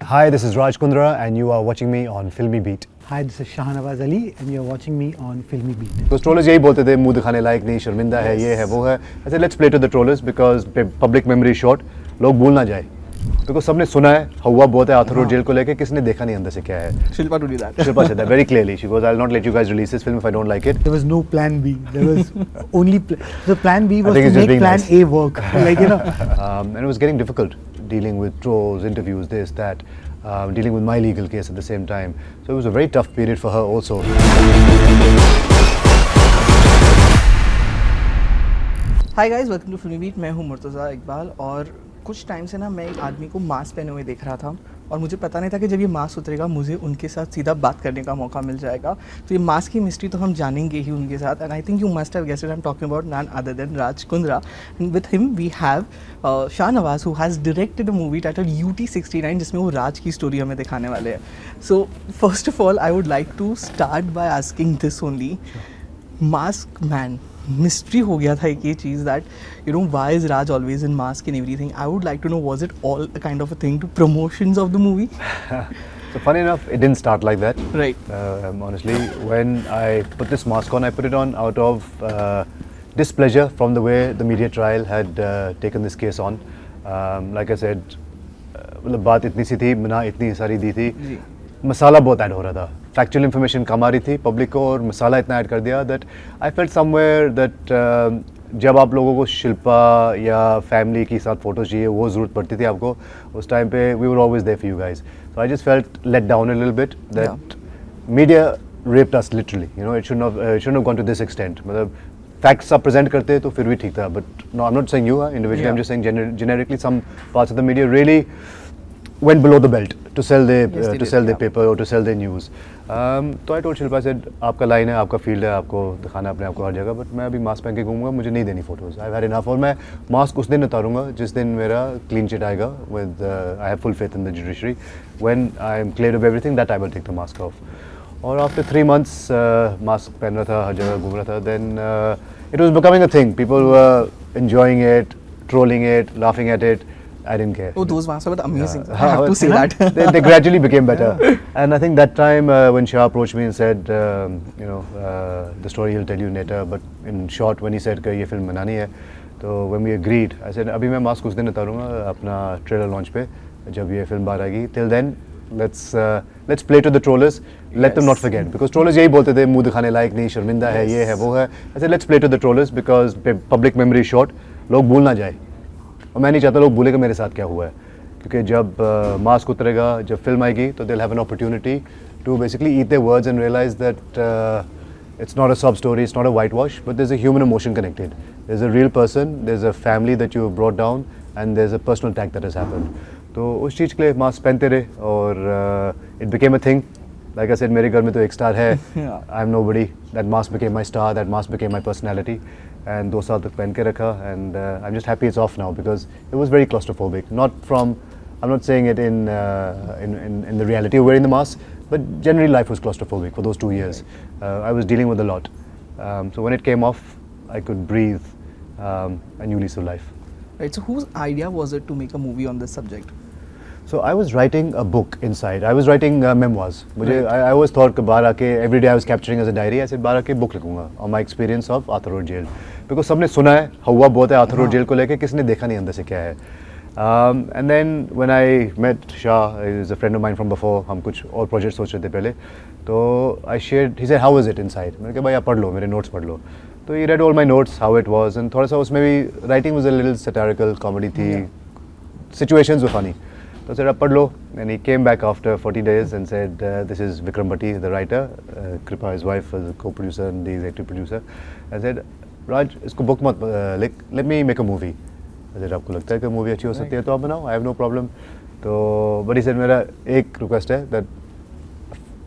Hi, this is Raj Kundra and you are watching me on FilmiBeat. Hi, this is Shahnawaz Ali and you're watching me on FilmiBeat. Because trollers यही बोलते थे मुंह दिखाने लायक नहीं, शर्मिंदा है, ये है, वो है. I said let's play to the trollers because public memory is short. लोग भूल ना जाए. Because सबने सुना है, हवा बहुत है आर्थर रोड जेल को लेके, किसने देखा नहीं अंदर से क्या है. Shilpa to do that. Shilpa said that very clearly. She goes, I'll not let you guys release this film if I don't like it. There was no plan B. There was only the plan B was to make plan nice. A work. Like, you know. And it was getting difficult dealing with trolls, interviews, this, that. Dealing with my legal case at the same time. So it was a very tough period for her also. Hi guys, welcome to FilmiBeat. मैं हूँ मुर्तज़ा इकबाल और कुछ time से ना मैं एक आदमी को मास्क पहने हुए देख रहा था और मुझे पता नहीं था कि जब ये मास्क उतरेगा मुझे उनके साथ सीधा बात करने का मौका मिल जाएगा. तो ये मास्क की मिस्ट्री तो हम जानेंगे ही उनके साथ. And I think you must have guessed I am talking about none other than Raj Kundra. And with him we have Shahnawaz who has directed a movie title UT69 जिसमें वो राज की स्टोरी हमें दिखाने वाले हैं. So first of all I would like to start by asking this only. Mask man mystery हो गया था एक ये चीज़ that you know why is Raj always in mask and everything. I would like to know, was it all a kind of a thing to promotions of the movie? So funny enough, it didn't start like that. Right. Honestly, when I put this mask on, I put it on out of displeasure from the way the media trial had taken this case on. Like I said, मतलब बात इतनी सी थी, मना इतनी सारी दी थी, मसाला बहुत add हो रहा था. फैक्चुअल इन्फॉर्मेशन कम आ रही थी पब्लिक को और मसाला इतना ऐड कर दिया that I felt somewhere that जब आप लोगों को शिल्पा या फैमिली के साथ फोटोज चाहिए वो ज़रूरत पड़ती थी आपको उस टाइम पे we were always there for you guys. So I just felt let down a little bit that media raped us literally. You know it shouldn't have gone to this extent. मतलब facts आप present करते तो फिर भी ठीक था but no I am not saying you individually I am just saying generically some parts of the media really went below the belt to sell their paper or to sell their news. तो I told Shilpa, I said आपका line है, आपका field है, आपको दिखाना अपने आप को हर जगह, बट मैं अभी मास्क पहन के घूमूंगा, मुझे नहीं देनी फोटोज. I've had enough. और मैं मास्क उस दिन उतारूंगा जिस दिन मेरा क्लीन चिट आएगा with I have full faith in the judiciary. When I am cleared of everything, that I will take the mask off. और after 3 months मास्क पहन रहा था, हर जगह घूम रहा था, then it was becoming a thing. People were enjoying it, trolling it, laughing at it. I didn't care. Oh, those masks were amazing. I have to say that. they gradually became better. And I think that time when Shah approached me and said, the story he'll tell you later, but in short, when he said कि ये film बनानी है, तो when we agreed, I said अभी मैं mask उस दिन उतारूंगा अपना ट्रेलर लॉन्च पे जब ये फिल्म बाहर आएगी. Till then, let's play to the trollers. Let them not forget because trollers यही बोलते थे मुंह दिखाने लायक नहीं, शर्मिंदा है, ये है, वो है. I said let's play to the trollers because public memory is short. लोग भूल ना जाए. और मैं नहीं चाहता लोग भूलें कि मेरे साथ क्या हुआ है क्योंकि जब मास्क उतरेगा जब फिल्म आएगी तो they'll have an opportunity to basically eat their words and realize that it's not a sub story, it's not a whitewash, but there's a human emotion connected. There's a real person, there's a family that you have brought down and there's a personal attack that has happened. तो उस चीज़ के लिए mask पहनते रहे और it became a thing. Like I said, मेरे घर में तो एक स्टार है. I'm nobody. That mask became my star. That mask became my personality. And 2 साल तक पहन के रखा. And I'm just happy it's off now because it was very claustrophobic. Not from, I'm not saying it in the reality of wearing the mask, but generally life was claustrophobic for those 2 years. I was dealing with a lot. So when it came off, I could breathe a new lease of life. Right. So whose idea was it to make a movie on this subject? So I was writing a book inside. I was writing memoirs. I always thought कि बाहर आके every day I was capturing as a diary. I said बाहर आके book लिखूंगा on my experience of Arthur Road Jail. Because सबने सुना है हवा बहुत है Arthur Road Jail को लेके, किसने देखा नहीं अंदर से क्या है. And then when I met Shah, he is a friend of mine from before. हम कुछ और projects सोच रहे थे पहले. तो I shared. He said how was it inside? मैंने कहा भाई आप पढ़ लो, मेरे notes पढ़ लो. तो he read all my notes, how it was, and थोड़ा सा उसमें भी writing was a little satirical, comedy थी. Situations were funny. So I said, pad lo. And he came back after 40 days and said, this is Vikram Bhatti, the writer, Kripa, his wife, was the co-producer and the executive producer. I said, Raj, isko book mat let me make a movie. I said, आपको लगता है कि movie अच्छी हो सकती है तो आप बनाओ, I have no problem. तो but he said, मेरा एक request है that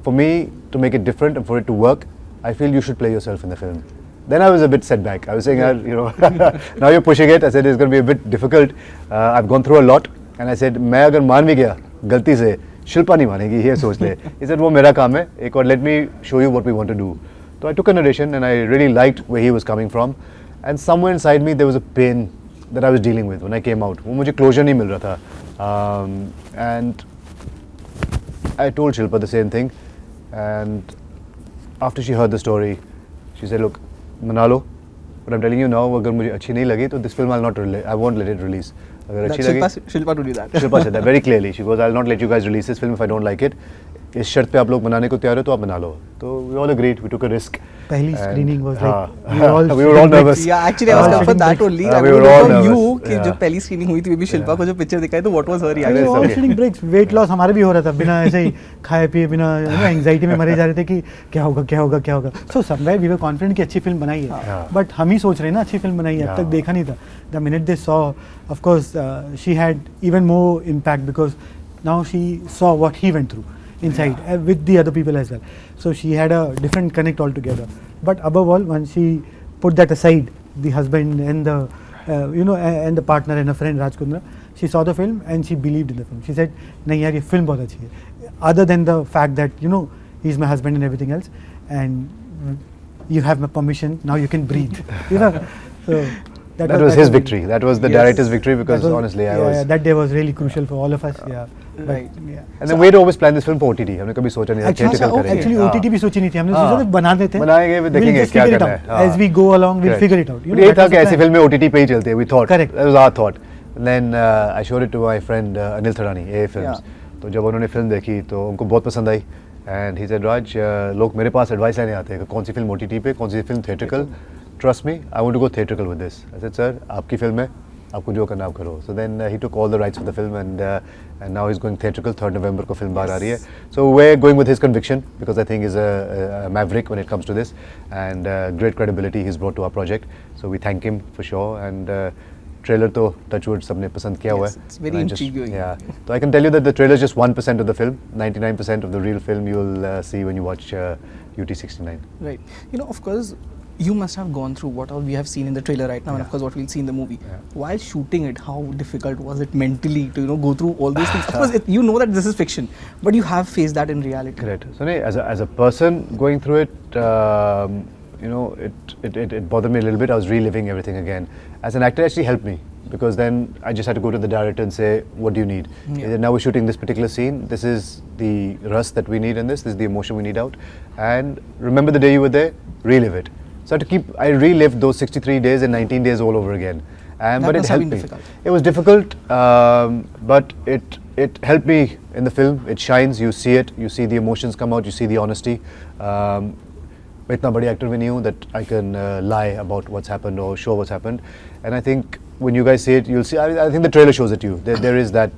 for me to make it different and for it to work, I feel you should play yourself in the film. Then I was a bit set back. I was saying, now you're pushing it. I said, it's going to be a bit difficult. I've gone through a lot. And I said, मैं अगर मान भी गया गलती से शिल्पा नहीं मानेगी, ये सोच ले. He said वो मेरा काम है एक और let me show you what we want to do. So I took a narration and I really liked where he was coming from. And somewhere inside me there was a pain that I was dealing with when I came out. वो मुझे closure नहीं मिल रहा था. And I told Shilpa the same thing, and after she heard the story, she said, "Look, मना लो, but I'm telling you now, अगर मुझे अच्छी नहीं लगी, तो this film I'll not I won't let it release. अगर अच्छी लगी, Shilpa to do that. Shilpa said that very clearly. She goes, I'll not let you guys release this film if I don't like it. इस शर्त पे आप लोग बनाने को तैयार हो तो आप बना लो. तो we all agreed. We took a risk. पहली screening was like we were all nervous. Yeah, actually I was there for that only. We were all nervous. You कि Yeah. जब पहली screening हुई थी, maybe Shilpa को जो picture दिखाई तो what was her we reaction? were all okay. taking breaks. Weight loss हमारा भी हो रहा था, बिना ऐसे ही खाए पिए, बिना anxiety में मरे जा रहे थे कि क्या होगा क्या होगा क्या होगा. So somewhere we were confident कि अच्छी फिल्म बनाई है, हाँ. but हम ही सोच रहे हैं ना अच्छी फिल्म बनाई है, अब तक देखा नहीं था. The minute they saw, of course, she had even more impact because now she saw what he went through inside with the other people as well. So she had a different connect altogether. But above all, once she put that aside, the husband and the and the partner and a friend Raj Kundra, she saw the film and she believed in the film. She said, "नहीं यार ये film बहुत अच्छी है." Other than the fact that he's my husband and everything else, and you have my permission, now you can breathe. So that was his victory. That was the director's victory because honestly, I was. That day was really crucial for all of us. Yeah. Right. And then we had always planned this film for OTT. हमने कभी सोचा नहीं था theatrical करेंगे. Actually OTT भी सोची नहीं थी. हमने सोचा था बना देते हैं. बनाएंगे, देखेंगे क्या करना है. As we go along, we'll figure it out. ये था कि ऐसी फिल्में OTT पे ही चलती है. We thought. Correct. That was our thought. And then I showed it to my friend Anil Tharani, AA Films. तो जब उन्होंने फिल्म देखी तो उनको बहुत पसंद आई. And he said, Raj, लोग मेरे पास एडवाइस लेने आते हैं कि कौन सी फिल्म OTT पे, कौन सी film theatrical. Trust me, I want to go theatrical with this. I said, sir, आपकी फिल्म है, आपको जो करना आप करो. So then he took all the rights for the film and now he's going theatrical. 3rd November को film बाहर आ रही है. So we're going with his conviction because I think he's a maverick when it comes to this and great credibility he's brought to our project. So we thank him for sure and trailer तो touchwood सबने पसंद किया हुआ है. It's very intriguing. Yeah. So I can tell you that the trailer is just 1% of the film. 99% of the real film you'll see when you watch UT69. Right. Of course, you must have gone through what all we have seen in the trailer right now, and of course what we'll see in the movie. While shooting it, how difficult was it mentally to go through all these things? Of course, you know that this is fiction, but you have faced that in reality. Correct. So as a person going through it, it bothered me a little bit. I was reliving everything again. As an actor, it actually helped me because then I just had to go to the director and say, what do you need? He said, now we're shooting this particular scene. This is the rust that we need in this. This is the emotion we need out. And remember the day you were there, relive it. So I relived those 63 days and 19 days all over again. But it helped me. Difficult. It was difficult, but it helped me in the film. It shines, you see it, you see the emotions come out, you see the honesty. मैं इतना बड़ी actor भी नहीं हूँ that I can lie about what's happened or show what's happened. And I think when you guys see it, you'll see. I think the trailer shows it to you. There is that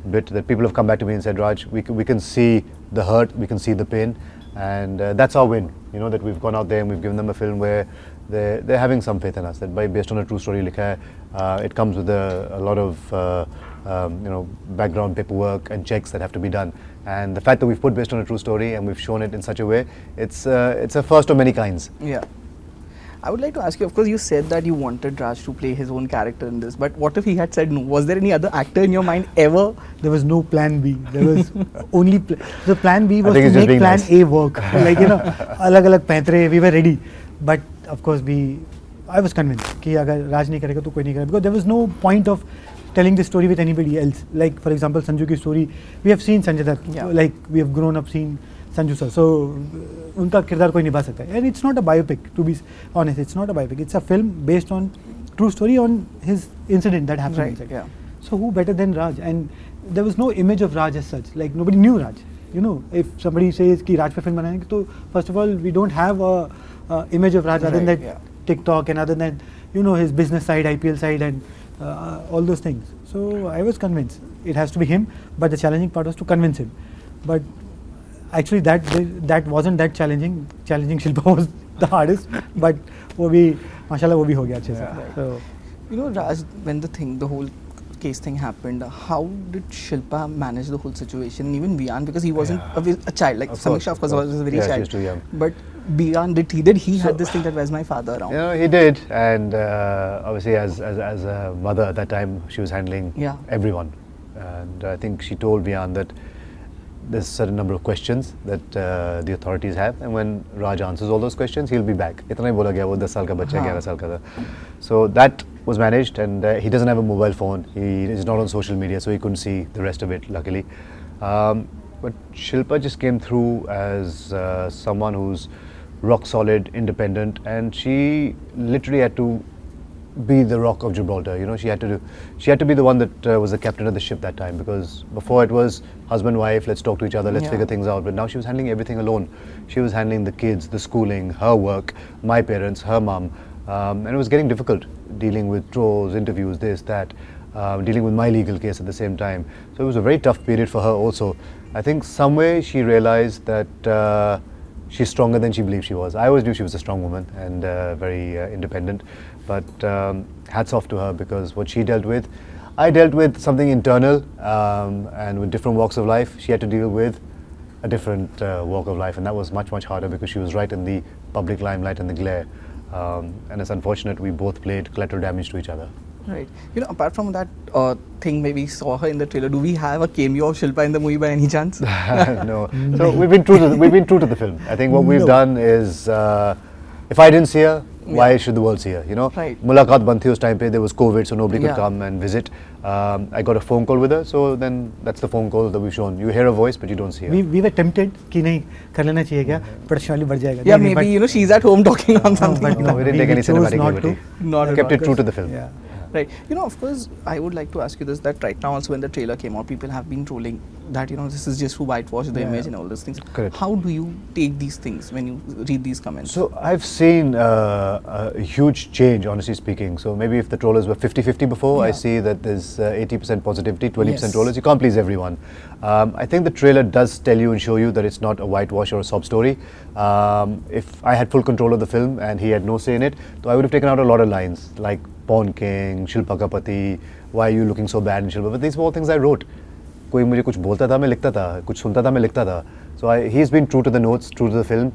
bit that people have come back to me and said, Raj, we can see the hurt, we can see the pain, and that's our win. That we've gone out there and we've given them a film where they're having some faith in us. That based on a true story, likha hai, it comes with a lot of background paperwork and checks that have to be done. And the fact that we've put based on a true story and we've shown it in such a way, it's a first of many kinds. Yeah. I would like to ask you, of course, you said that you wanted Raj to play his own character in this, but what if he had said no? Was there any other actor in your mind ever? There was no plan B. There was only the plan B was to make plan A work. Like, alag-alag पैंतरे, we were ready. But of course, I was convinced कि अगर राज नहीं करेगा तो कोई नहीं करेगा, because there was no point of telling this story with anybody else. Like, for example, Sanju ki story, we have seen Sanjay Dutt, like we have grown up seeing Sanju sir. So उनका किरदार कोई निभा सकता है. And it's not a biopic, to be honest. It's not a biopic. It's a film based on true story on his incident that happened. Right. Inside. Yeah. So who better than Raj? And there was no image of Raj as such. Like, nobody knew Raj. If somebody says कि Raj पे film बनाएंगे, तो first of all we don't have a image of Raj other than that TikTok and other than his business side, IPL side, and all those things. So I was convinced it has to be him, but the challenging part was to convince him. But actually that wasn't that challenging. Challenging Shilpa was the hardest, but वो भी माशाल्लाह वो भी हो गया अच्छे से. So Raj, when the whole case thing happened, how did Shilpa manage the whole situation? Even Bian, because he wasn't a child, like Samiksha of course was a very child. She was too young. But Bian, did he had this thing that where's my father around? He did, and obviously as a mother at that time, she was handling everyone, and I think she told Bian that there's a certain number of questions that the authorities have, and when Raj answers all those questions, he'll be back. इतना ही बोला गया वो 10 साल का बच्चा 11 साल का था. So that was managed, and he doesn't have a mobile phone. He is not on social media, so he couldn't see the rest of it, luckily. But Shilpa just came through as someone who's rock solid, independent, and she literally had to be the rock of Gibraltar. You know, she had to be the one that was the captain of the ship that time, because before it was husband, wife, let's talk to each other, let's figure things out. But now she was handling everything alone. She was handling the kids, the schooling, her work, my parents, her mum, and it was getting difficult dealing with trolls, interviews, this, that, dealing with my legal case at the same time. So it was a very tough period for her also. I think somewhere she realized that she's stronger than she believed she was. I always knew she was a strong woman and very independent, but hats off to her, because what she dealt with, I dealt with something internal, and with different walks of life. She had to deal with a different walk of life, and that was much, much harder because she was right in the public limelight and the glare. And it's unfortunate we both played collateral damage to each other. Right. You know, apart from that thing, maybe saw her in the trailer. Do we have a cameo of Shilpa in the movie by any chance? No. So we've been true to the film. I think what we've done is, if I didn't see her, why should the world see her? You know, Right. Mulaqat bandi thi us time pe, there was COVID, so nobody could come and visit. I got a phone call with her, so then that's the phone call that we've shown. You hear her voice, but you don't see her. We were tempted कि नहीं कर लेना चाहिए क्या, production वाली बढ़ जाएगा. Yeah, नहीं, maybe you know she's at home talking on something. but No, we didn't take any chose cinematic not liberty. to. Not at Kept all. it true to the film. Yeah. Right. You know, of course, I would like to ask you this, that right now also when the trailer came out, people have been trolling that, you know, this is just to whitewash the image and all those things. Correct. How do you take these things when you read these comments? So I've seen a huge change, honestly speaking. So maybe if the trollers were 50-50 before, I see that there's 80% positivity, 20% Yes. trollers. You can't please everyone. I think the trailer does tell you and show you that it's not a whitewash or a sob story. If I had full control of the film and he had no say in it, so I would have taken out a lot of lines like Pawn King, Shilpa ka pati, why are you looking so bad in Shilpa? But these were all things I wrote. कोई मुझे कुछ बोलता था मैं लिखता था, कुछ सुनता था मैं लिखता था. So he's been true to the notes, true to the film,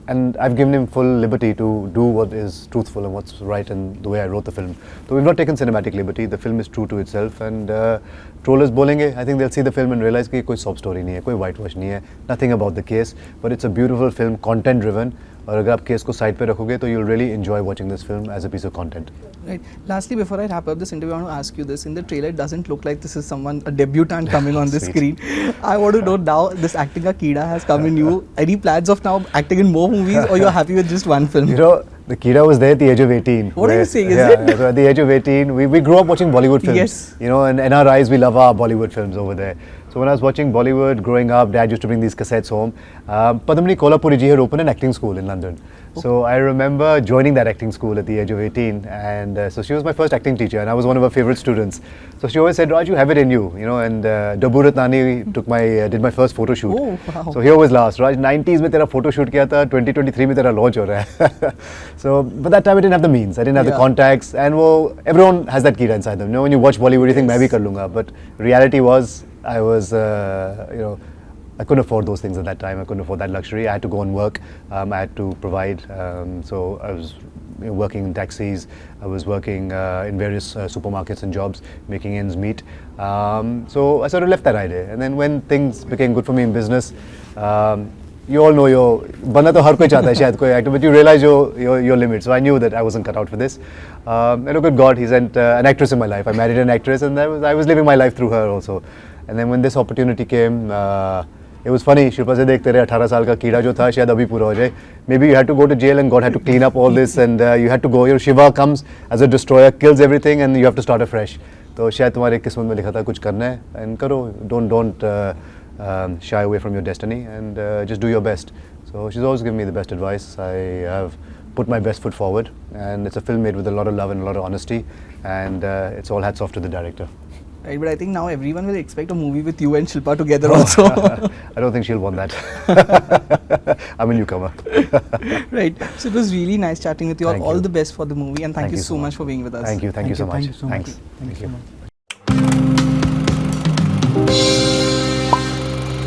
and I've given him full liberty to do what is truthful and what's right and the way I wrote the film. So we've not taken cinematic liberty. The film is true to itself, and trollers बोलेंगे, I think they'll see the film and realize कि कोई sob story नहीं है, कोई whitewash नहीं है, nothing about the case, but it's a beautiful film, content driven. और अगर आप केस को साइड पे रखोगे तो you'll really enjoy watching this film as a piece of content. Right. Lastly, before I wrap up this interview, I want to ask you this. In the trailer, it doesn't look like this is someone, a debutant coming on the screen. I want to know now, this acting ka keeda has come in you. Any plans of now acting in more movies, or you're happy with just one film? You know, the keeda was there at the age of 18. What are you saying, is yeah, it? So at the age of 18, we grew up watching Bollywood films. Yes. You know, and in our eyes, we love our Bollywood films over there. So when I was watching Bollywood, growing up, Dad used to bring these cassettes home. Padmini Kolhapuri ji had opened an acting school in London. So I remember joining that acting school at the age of 18, and so she was my first acting teacher, and I was one of her favorite students. So she always said, Raj, you have it in you, you know, and Daburat Nani did my first photo shoot. Oh, wow. So he always laughs, Raj, 90s mein tera photo shoot kiya tha, 2023 mein tera launch ho raha hai. So, but that time I didn't have the means, I didn't have the contacts, and everyone has that keeda inside them. You know, when you watch Bollywood, you think, main bhi kar lunga, but reality was, I was, you know, I couldn't afford those things at that time. I couldn't afford that luxury. I had to go and work. I had to provide. So I was working in taxis. I was working in various supermarkets and jobs, making ends meet. So I sort of left that idea. And then when things became good for me in business, you all know banda to har koi chahta hai shayad koi actor, but you realize your limits. So I knew that I wasn't cut out for this. And look at God, He sent an actress in my life. I married an actress, and I was living my life through her also. And then when this opportunity came, it was funny. Shilpa said, "देख तेरे 18 साल का कीड़ा जो था शायद अभी पूरा हो जाए." Maybe you had to go to jail, and God had to clean up all this, and you had to go. You know, Shiva comes as a destroyer, kills everything, and you have to start afresh. तो शायद तुम्हारे किस्मत में लिखा था कुछ करना है, and करो. Don't shy away from your destiny, and just do your best. So she's always given me the best advice. I have put my best foot forward, and it's a film made with a lot of love and a lot of honesty, and it's all hats off to the director. Right, but I think now everyone will expect a movie with you and Shilpa together also. I don't think she'll want that. I'm a newcomer. Right. So it was really nice chatting with you. Thank all you. the best for the movie, and thank you so much for being with us. Thank you so much. Thank you so much. Thanks. Thank you so much.